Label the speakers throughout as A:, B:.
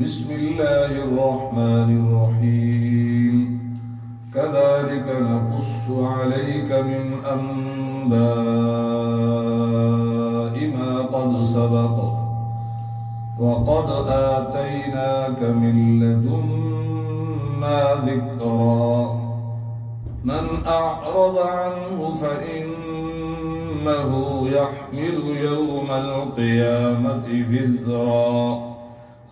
A: بسم الله الرحمن الرحيم كذلك نقص عليك من أنباء ما قد سبق وقد آتيناك من لدنا ذكرا من أعرض عنه فإنه يحمل يوم القيامة وزرا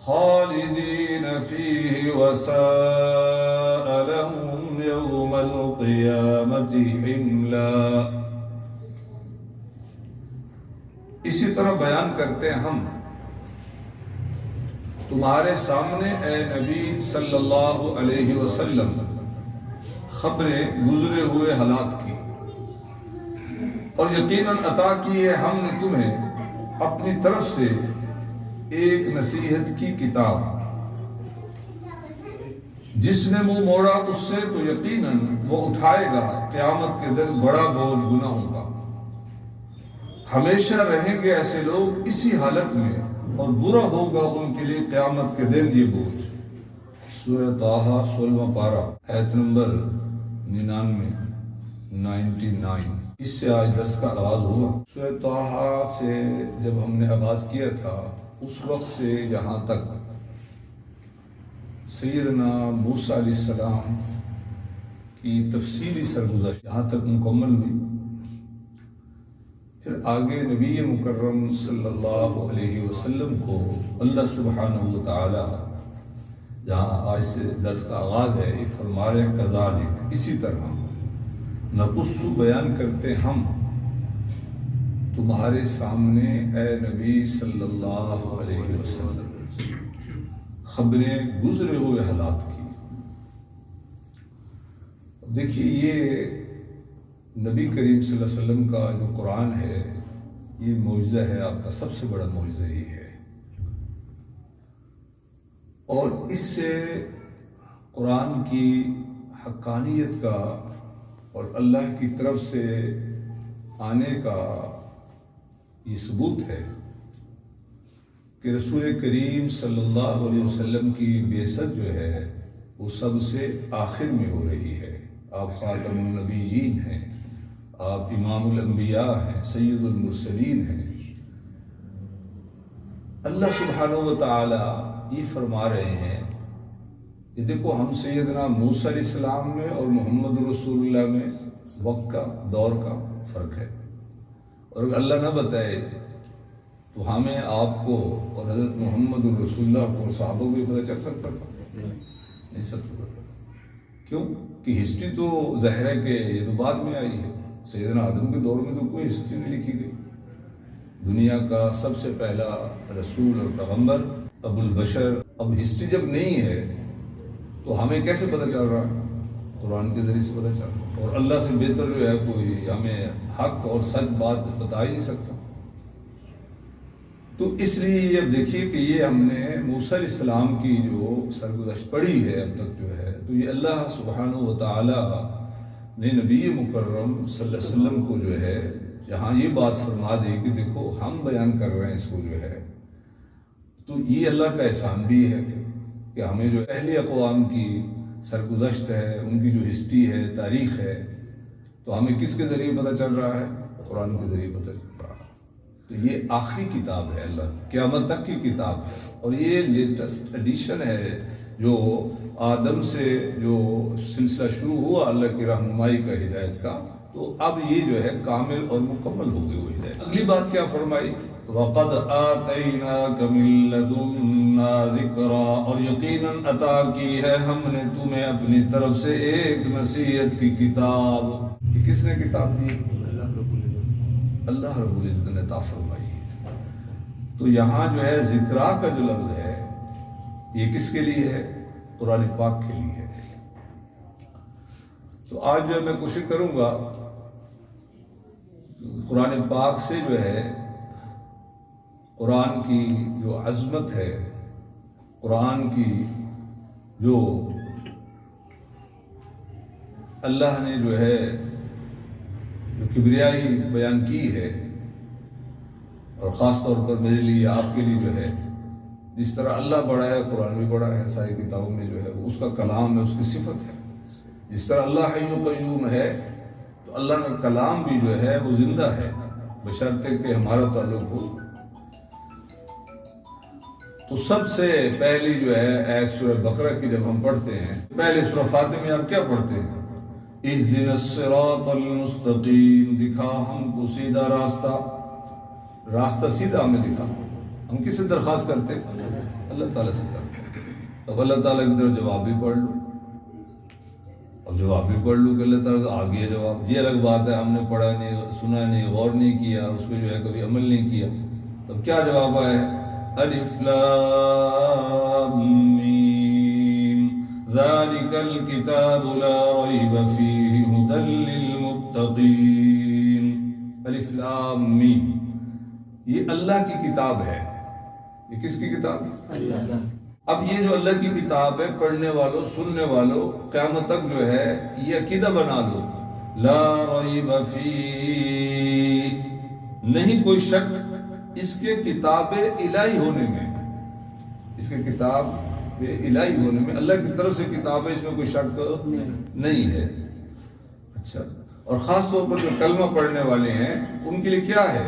A: خالدين فيه وساء لهم يوم القيامة حملا۔ اسی طرح بیان کرتے ہیں ہم تمہارے سامنے اے نبی صلی اللہ علیہ وسلم خبریں گزرے ہوئے حالات کی، اور یقیناً عطا کی ہے ہم نے تمہیں اپنی طرف سے ایک نصیحت کی کتاب، جس نے منہ موڑا اس سے تو یقیناً وہ اٹھائے گا قیامت کے دن بڑا بوجھ گناہوں کا۔ ہمیشہ رہیں گے ایسے لوگ اسی حالت میں، اور برا ہوگا ان کے لیے قیامت کے دن یہ بوجھ۔ سورہ طٰہٰ 16واں پارہ آیت نمبر 99 اس سے آج درس کا آغاز ہوا۔ سورہ طٰہٰ سے جب ہم نے آغاز کیا تھا اس وقت سے جہاں تک سیدنا موسیٰ علیہ السلام کی تفصیلی سرگزشت یہاں تک مکمل ہوئی، پھر آگے نبی مکرم صلی اللہ علیہ وسلم کو اللہ سبحانہ وتعالی جہاں آج سے درس کا آغاز ہے یہ فرما رہے ہیں کذالک اسی طرح نقص بیان کرتے ہم تمہارے سامنے اے نبی صلی اللہ علیہ وسلم خبریں گزرے ہوئے حالات کی۔ دیکھیے یہ نبی کریم صلی اللہ علیہ وسلم کا جو قرآن ہے یہ معجزہ ہے، آپ کا سب سے بڑا معجزہ ہی ہے، اور اس سے قرآن کی حقانیت کا اور اللہ کی طرف سے آنے کا یہ ثبوت ہے کہ رسول کریم صلی اللہ علیہ وسلم کی بعثت جو ہے وہ سب سے آخر میں ہو رہی ہے۔ آپ خاتم النبیین ہیں، آپ امام الانبیاء ہیں، سید المرسلین ہیں۔ اللہ سبحانہ وتعالی یہ فرما رہے ہیں کہ دیکھو ہم سیدنا موسیٰ علیہ السلام میں اور محمد رسول اللہ میں وقت کا دور کا فرق ہے، اور اگر اللہ نہ بتائے تو ہمیں آپ کو اور حضرت محمد رسول اللہ کو صحابوں کو پتہ چل سکتا تھا؟ نہیں سکتا تھا۔ کیوں کہ ہسٹری تو ظاہر ہے کہ یہ تو بعد میں آئی ہے، سیدنا آدم کے دور میں تو کوئی ہسٹری نہیں لکھی گئی۔ دنیا کا سب سے پہلا رسول اور پیغمبر ابو البشر، اب ہسٹری جب نہیں ہے تو ہمیں کیسے پتہ چل رہا ہے؟ قرآن کے ذریعے سے پتہ چل رہا ہے، اور اللہ سے بہتر جو ہے کوئی ہمیں حق اور سچ بات بتا ہی نہیں سکتا۔ تو اس لیے یہ دیکھیے کہ یہ ہم نے موسیٰ علیہ السلام کی جو سرگزشت پڑھی ہے اب تک جو ہے، تو یہ اللہ سبحانہ وتعالی نے نبی مکرم صلی اللہ علیہ وسلم کو جو ہے جہاں یہ بات فرما دی کہ دیکھو ہم بیان کر رہے ہیں اس کو جو ہے، تو یہ اللہ کا احسان بھی ہے کہ ہمیں جو اہل اقوام کی سرگزشت ہے، ان کی جو ہسٹری ہے، تاریخ ہے، تو ہمیں کس کے ذریعے پتہ چل رہا ہے؟ قرآن کے ذریعے پتہ چل رہا ہے۔ تو یہ آخری کتاب ہے، اللہ قیامت تک کی کتاب ہے، اور یہ لیٹسٹ ایڈیشن ہے جو آدم سے جو سلسلہ شروع ہوا اللہ کی رہنمائی کا، ہدایت کا، تو اب یہ جو ہے کامل اور مکمل ہو گئی وہ ہدایت۔ اگلی بات کیا فرمائی؟ وَقَدْ آتَيْنَاكَ مِن لَّدُنَّا ذِكْرًا، اور یقیناً عطا کی ہے ہم نے تمہیں اپنی طرف سے ایک نصیحت کی کتاب۔ یہ کس نے کتاب دی؟ اللہ رب العزت نے عطا فرمائی۔ تو یہاں جو ہے ذکرا کا جو لفظ ہے یہ کس کے لیے ہے؟ قرآن پاک کے لیے ہے۔ تو آج جو میں کوشش کروں گا قرآن پاک سے جو ہے قرآن کی جو عظمت ہے، قرآن کی جو اللہ نے جو ہے جو کبریائی بیان کی ہے، اور خاص طور پر میرے لیے آپ کے لیے جو ہے جس طرح اللہ بڑا ہے قرآن بھی بڑا ہے، ساری کتابوں میں جو ہے وہ اس کا کلام ہے، اس کی صفت ہے۔ جس طرح اللہ حی و قیوم ہے تو اللہ کا کلام بھی جو ہے وہ زندہ ہے، بشرطے کہ ہمارا تعلق ہو۔ تو سب سے پہلی جو ہے آیت سورہ بقرہ کی جب ہم پڑھتے ہیں، پہلے سورہ فاتحہ میں آپ کیا پڑھتے ہیں؟ اہدنا الصراط المستقیم، دکھا ہم کو سیدھا راستہ سیدھا ہمیں دکھا۔ ہم کس سے درخواست کرتے ہیں؟ اللہ تعالیٰ سے کرتے ہیں۔ اب اللہ تعالیٰ کی طرف جواب بھی پڑھ لو، اور جواب بھی پڑھ لو کہ اللہ تعالیٰ آ گیا جواب۔ یہ الگ بات ہے ہم نے پڑھا نہیں، سنا نہیں، غور نہیں کیا، اس پہ جو ہے کبھی عمل نہیں کیا، تب کیا جواب آیا ہے؟ الف لام میم ذالک الکتاب لا ریب فیہ ھدی للمتقین۔ الف لام میم، یہ اللہ کی کتاب ہے۔ یہ کس کی کتاب ہے؟ اللہ۔ اب یہ جو اللہ کی کتاب ہے، پڑھنے والوں، سننے والوں، قیامت تک جو ہے یہ عقیدہ بنا لو، لا ریب فیہ، نہیں کوئی شک اس کے کتاب الہی ہونے میں، اس کے کتاب الہی ہونے میں، اللہ کی طرف سے کتاب ہے، اس میں کوئی شک نہیں ہے۔ اچھا، اور خاص طور پر جو کلمہ پڑھنے والے ہیں ان کے لیے کیا ہے؟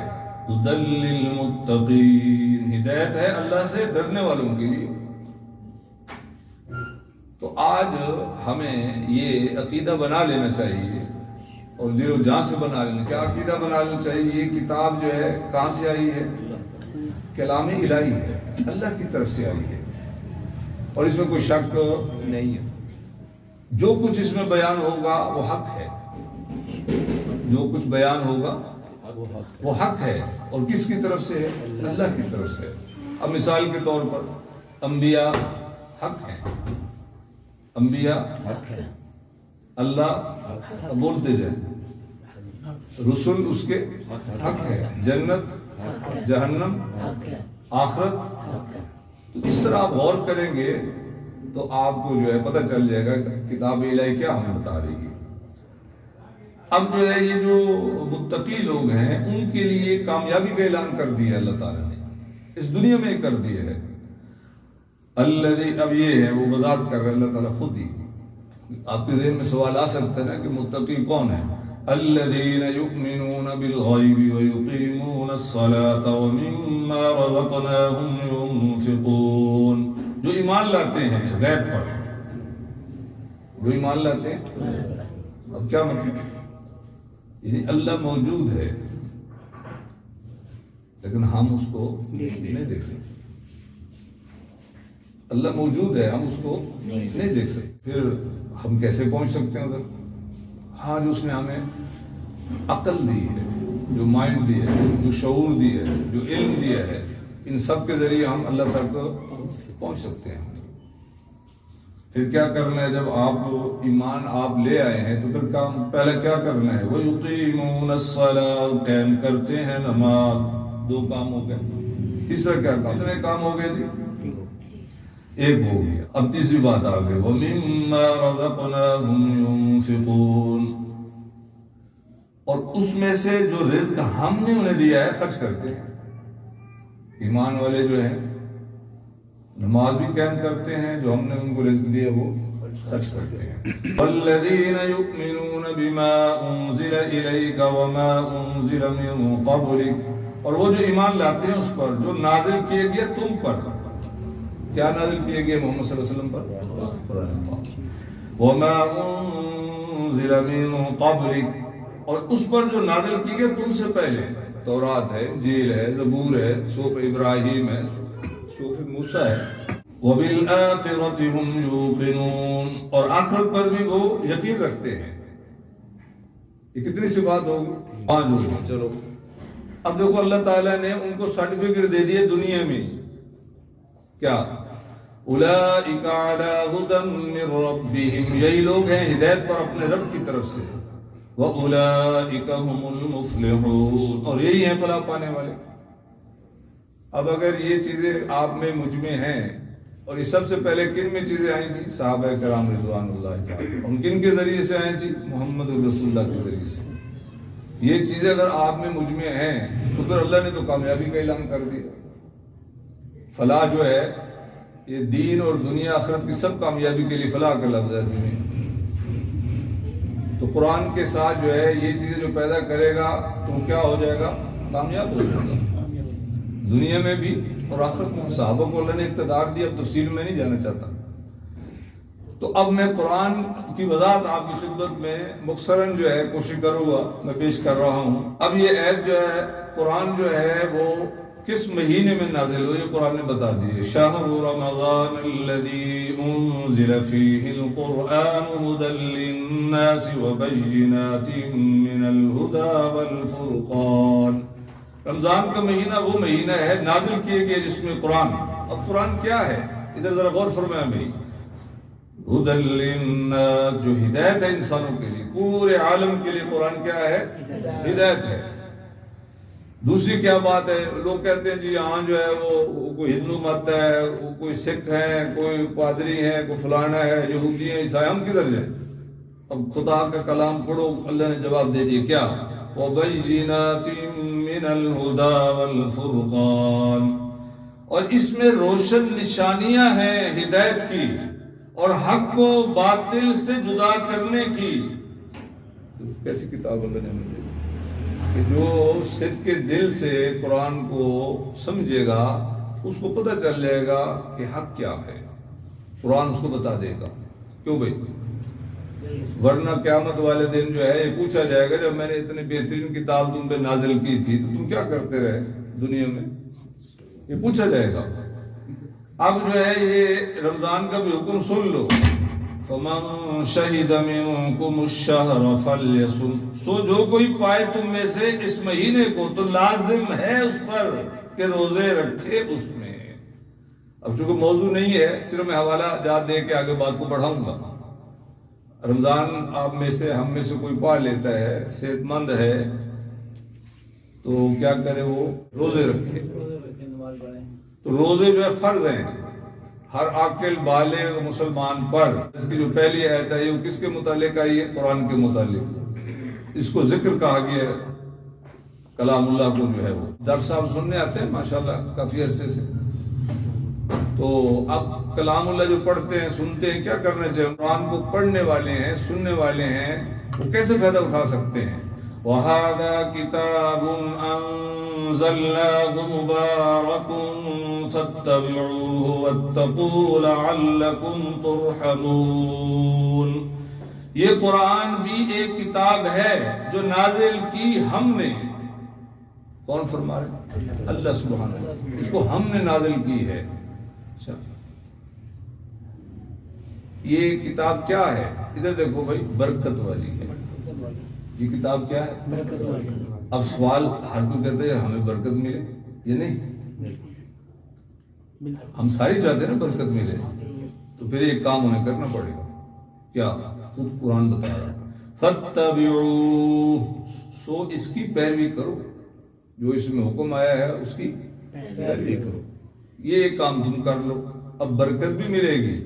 A: ھدی للمتقین، ہدایت ہے اللہ سے ڈرنے والوں کے لیے۔ تو آج ہمیں یہ عقیدہ بنا لینا چاہیے، اور دل و جان سے بنا لینا۔ کیا عقیدہ بنا لینا چاہیے؟ یہ کتاب جو ہے کہاں سے آئی ہے؟ کلام الہی ہے، اللہ کی طرف سے آئی ہے، اور اس میں کوئی شک نہیں ہے۔ جو کچھ اس میں بیان ہوگا وہ حق ہے، جو کچھ بیان ہوگا وہ حق ہے، اور کس کی طرف سے ہے؟ اللہ کی طرف سے۔ اب مثال کے طور پر انبیاء حق ہیں، انبیاء حق ہے، اللہ بولتے جائیں، رسول اس کے حق ہے، جنت جہنم آخرت۔ تو اس طرح آپ غور کریں گے تو آپ کو جو ہے پتہ چل جائے گا کتاب الہی کیا ہمیں بتا رہی ہے۔ اب جو ہے یہ جو متقی لوگ ہیں ان کے لیے کامیابی کا اعلان کر دیا اللہ تعالیٰ نے، اس دنیا میں کر دیا ہے۔ الذی، اب یہ ہے وہ وضاحت کر رہے اللہ تعالیٰ خود ہی۔ آپ کے ذہن میں سوال آ سکتا ہے نا کہ متقی کون ہے؟ الذین یؤمنون بالغیب ویقیمون الصلاة ومما رزقناہم ينفقون، جو ایمان لاتے ہیں غیب پر، جو ایمان لاتے ہیں۔ اب کیا مطلب؟ یعنی اللہ موجود ہے لیکن ہم اس کو نہیں دیکھ سکتے۔ اللہ موجود ہے، ہم اس کو نہیں دیکھ سکتے، پھر ہم کیسے پہنچ سکتے ہیں ادھر؟ ہاں، جو اس نے ہمیں عقل دی ہے، جو مائنڈ دی ہے، جو شعور دی ہے، جو علم دیا ہے، ان سب کے ذریعے ہم اللہ تک پہنچ سکتے ہیں۔ پھر کیا کرنا ہے؟ جب آپ ایمان آپ لے آئے ہیں تو پھر کام پہلے کیا کرنا ہے؟ وَيُقِيمُونَ الصَّلَاةَ، قائم کرتے ہیں نماز۔ دو کام ہو گئے، تیسرا کیا کام؟ کتنے کام ہو گئے جی؟ ایک ہو گیا۔ اب تیسری بات آ گئی، وَمِمَّا رَزَقْنَاهُمْ يُنفِقُونَ، اور اس میں سے جو رزق ہم نے انہیں دیا ہے خرچ کرتے ہیں۔ ایمان والے جو ہیں نماز بھی قائم کرتے ہیں، جو ہم نے ان کو رزق دیا وہ خرچ کرتے ہیں۔ وَالَّذِينَ يُؤْمِنُونَ بِمَا أُنزِلَ إِلَيْكَ وَمَا أُنزِلَ مِن قَبْلِكَ، اور وہ جو ایمان لاتے ہیں اس پر جو نازل کیے گئے تم پر۔ کیا نازل کیے گئے؟ محمد صلی اللہ علیہ وسلم پر قرآن پاک۔ وَمَا أُنزِلَ مِن قَبْلِكَ، اور اس پر جو نازل کی گئے تم سے پہلے، تورات ہے، انجیل ہے، زبور ہے، صحف ابراہیم ہے، صحف موسیٰ ہے۔ وَبِالْآخِرَةِ هُمْ يُوقِنُونَ، اور آخرت پر بھی وہ یقین رکھتے ہیں۔ یہ کتنی سی بات ہوگی؟ 5 ہوگی۔ چلو اب دیکھو اللہ تعالیٰ نے ان کو سرٹیفکیٹ دے دیے دنیا میں، کیا؟ اولئک علی ھدی من ربہم، یہی لوگ ہیں ہدایت پر اپنے رب کی طرف سے۔ وَأُولَئِكَ هُمُ الْمُفْلِحُونَ، اور یہی ہیں فلاح پانے والے۔ اب اگر یہ چیزیں آپ میں مجھ میں ہیں، اور یہ سب سے پہلے کن میں چیزیں آئی تھی؟ صحابہ کرام رضوان اللہ تعالی، ان کن کے ذریعے سے آئی تھی؟ محمد رسول اللہ کے ذریعے سے۔ یہ چیزیں اگر آپ میں مجھ میں ہیں تو پھر اللہ نے تو کامیابی کا اعلان کر دیا۔ فلاح جو ہے یہ دین اور دنیا آخرت کی سب کامیابی کے لیے فلاح کا لفظ ہے عربی میں. تو قرآن کے ساتھ جو ہے یہ چیزیں جو پیدا کرے گا تو کیا ہو جائے گا؟ کامیاب ہو جائے گا دنیا میں بھی اور آخرت میں. صحابہ کو اللہ نے اقتدار دیا. اب تفصیل میں نہیں جانا چاہتا. تو اب میں قرآن کی وضاحت آپ کی خدمت میں مختصراً جو ہے کوشش کروں گا میں پیش کر رہا ہوں. اب یہ آیت جو ہے قرآن جو ہے وہ کس مہینے میں نازل ہوئی قرآن نے بتا دی. شہر رمضان الذی انزل فیہ القرآن ھدی للناس وبینات من الھدی والفرقان. رمضان کا مہینہ وہ مہینہ ہے نازل کیے گئے جس میں قرآن. اب قرآن کیا ہے ادھر ذرا غور فرمائیں بھائی. ھدی للناس جو ہدایت ہے انسانوں کے لیے پورے عالم کے لیے قرآن کیا ہے؟ ہدایت ہے. دوسری کیا بات ہے لوگ کہتے ہیں جی یہاں جو ہے وہ کوئی ہندو مت ہے وہ کوئی سکھ ہے کوئی پادری ہے کوئی فلانا ہے یہودی ہے عیسائی. ہم کدھر جائیں؟ اب خدا کا کلام پڑھو اللہ نے جواب دے دیا کیا وَبَيِّنَاتٍ مِّنَ الْهُدَى وَالْفُرْقَانِ. اور اس میں روشن نشانیاں ہیں ہدایت کی اور حق کو باطل سے جدا کرنے کی. کیسی کتاب اللہ نے مجھے کہ جو صدق کے دل سے قرآن کو سمجھے گا اس کو پتہ چل جائے گا کہ حق کیا ہے. قرآن اس کو بتا دے گا. کیوں بھائی؟ ورنہ قیامت والے دن جو ہے یہ پوچھا جائے گا جب میں نے اتنی بہترین کتاب تم پہ نازل کی تھی تو تم کیا کرتے رہے دنیا میں. یہ پوچھا جائے گا. اب جو ہے یہ رمضان کا بھی حکم سن لو. فَمَن شَهِدَ مِنكُمُ الشَّهْرَ فَلْيَصُمْ. سو جو کوئی پائے تم میں سے اس مہینے کو تو لازم ہے اس پر کہ روزے رکھے اس میں. اب چونکہ موضوع نہیں ہے صرف میں حوالہ جات دے کے آگے بات کو بڑھاؤں گا. رمضان آپ میں سے ہم میں سے کوئی پا لیتا ہے صحت مند ہے تو کیا کرے وہ روزے رکھے. تو روزے جو ہے فرض ہیں ہر عاقل بالغ مسلمان پر. اس کی جو پہلی آیت ہے وہ کس کے متعلق آئی ہے؟ قرآن کے متعلق. اس کو ذکر کہا گیا ہے کلام اللہ کو جو ہے وہ درس صاحب سننے آتے ہیں ماشاءاللہ کافی عرصے سے. تو اب کلام اللہ جو پڑھتے ہیں سنتے ہیں کیا کرنا چاہیے؟ قرآن کو پڑھنے والے ہیں سننے والے ہیں وہ کیسے فائدہ اٹھا سکتے ہیں؟ وَهَذَا كِتَابٌ أَنزَلْنَاهُ مُبَارَكٌ فَاتَّبِعُوهُ وَاتَّقُوا لَعَلَّكُمْ تُرْحَمُونَ. یہ قرآن بھی ایک کتاب ہے جو نازل کی ہم نے. کون فرما رہے؟ اللہ سبحانہ و تعالی. اس کو ہم نے نازل کی ہے. یہ کتاب کیا ہے؟ ادھر دیکھو بھائی برکت والی ہے. یہ کتاب کیا ہے؟ برکت والی. اب سوال ہر کوئی کہتے ہیں ہمیں برکت ملے. یہ نہیں ہم ساری چاہتے ہیں نا برکت ملے تو پھر ایک کام ہمیں کرنا پڑے گا. کیا؟ خود قرآن بتا رہا ہے فَاتَّبِعُوهُ. سو اس کی پیروی کرو. جو اس میں حکم آیا ہے اس کی پیروی کرو. یہ ایک کام تم کر لو اب برکت بھی ملے گی